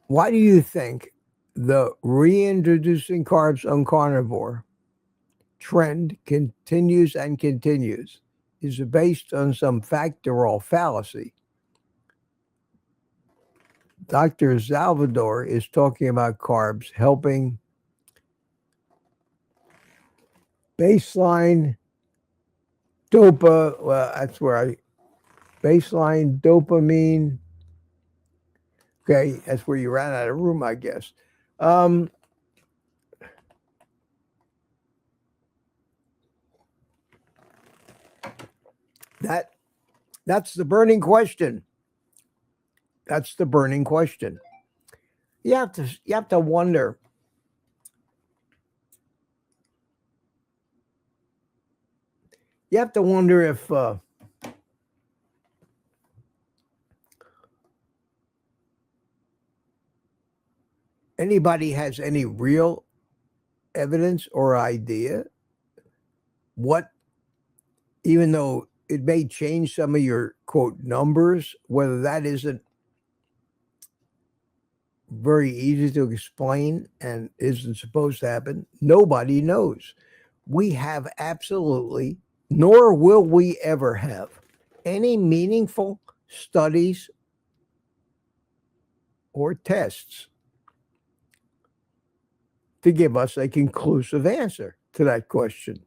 Why do you think the reintroducing carbs on carnivore trend continues and continues? Is it based on some factor or fallacy? Dr. Salvador is talking about carbs helping baseline that's where baseline dopamine. Okay, that's where you ran out of room, I guess. Um, that that's the burning question. That's the burning question. You have to wonder. You have to wonder if anybody has any real evidence or idea what, even though it may change some of your quote numbers, whether that isn't very easy to explain and isn't supposed to happen. Nobody knows. We have absolutely, nor will we ever have, any meaningful studies or tests to give us a conclusive answer to that question.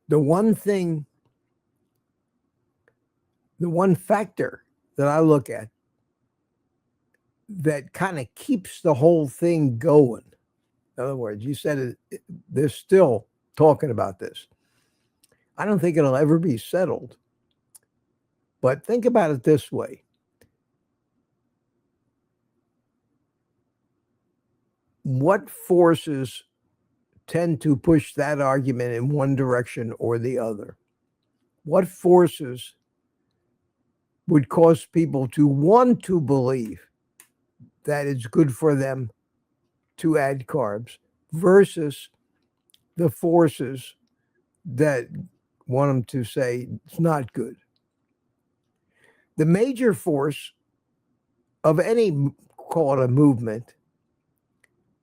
The one factor that I look at that kind of keeps the whole thing going. In other words, you said they're still talking about this. I don't think it'll ever be settled. But think about it this way. What forces tend to push that argument in one direction or the other? What forces would cause people to want to believe that it's good for them to add carbs versus the forces that want them to say it's not good? The major force of any, call it a movement,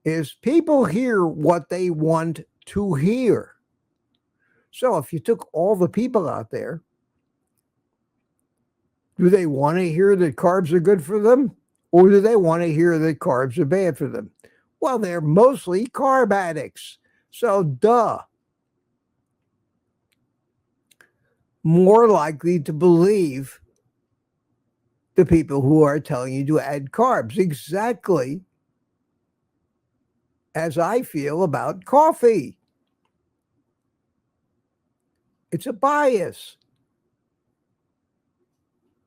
is people hear what they want to hear. So if you took all the people out there, do they want to hear that carbs are good for them? Or do they want to hear that carbs are bad for them? Well, they're mostly carb addicts. So, more likely to believe the people who are telling you to add carbs. Exactly as I feel about coffee. It's a bias.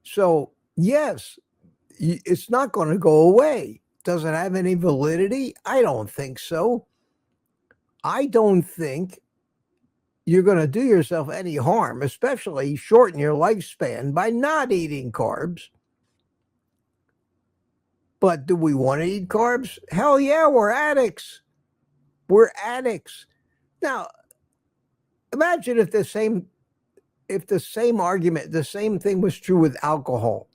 So, yes, it's not going to go away. Does it have any validity? I don't think so. I don't think you're going to do yourself any harm, especially shorten your lifespan by not eating carbs. But do we want to eat carbs? Hell yeah, we're addicts. We're addicts. Now, imagine if the same argument, the same thing was true with alcohol.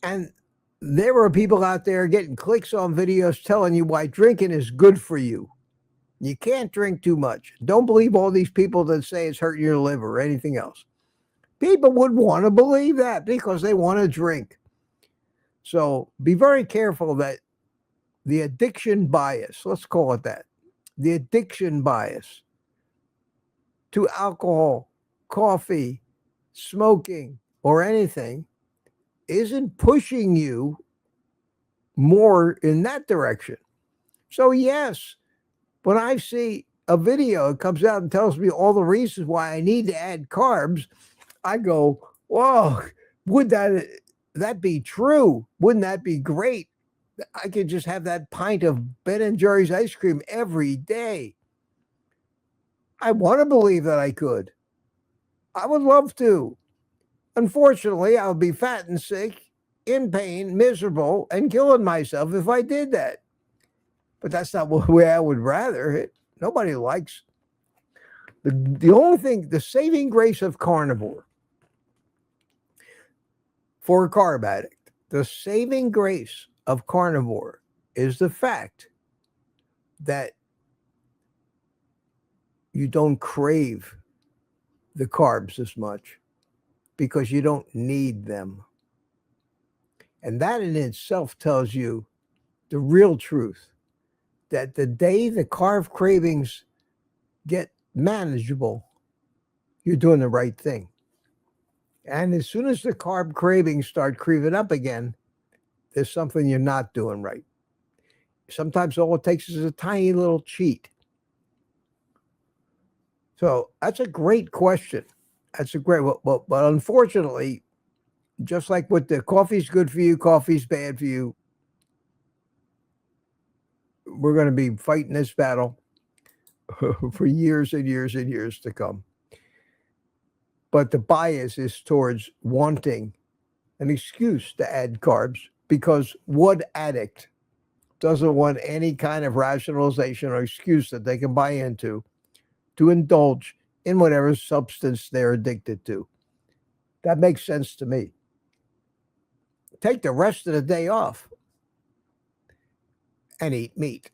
And there were people out there getting clicks on videos telling you why drinking is good for you. You can't drink too much. Don't believe all these people that say it's hurting your liver or anything else. People would want to believe that because they want to drink. So be very careful that the addiction bias, let's call it that, the addiction bias to alcohol, coffee, smoking, or anything isn't pushing you more in that direction. So yes, when I see a video, it comes out and tells me all the reasons why I need to add carbs, I go, whoa, would that be true? Wouldn't that be great? I could just have that pint of Ben and Jerry's ice cream every day. I want to believe that I could. I would love to. Unfortunately, I'll be fat and sick, in pain, miserable, and killing myself if I did that. But that's not the way I would rather it. Nobody likes. The only thing, the saving grace of carnivore for a carb addict The saving grace of carnivore is the fact that you don't crave the carbs as much because you don't need them. And that in itself tells you the real truth, that the day the carb cravings get manageable, you're doing the right thing. And as soon as the carb cravings start creeping up again, there's something you're not doing right. Sometimes all it takes is a tiny little cheat. So that's a great question. That's a great, but unfortunately, just like with the coffee's good for you, coffee's bad for you, we're going to be fighting this battle for years and years and years to come. But the bias is towards wanting an excuse to add carbs, because what addict doesn't want any kind of rationalization or excuse that they can buy into to indulge in whatever substance they're addicted to? That makes sense to me. Take the rest of the day off and eat meat.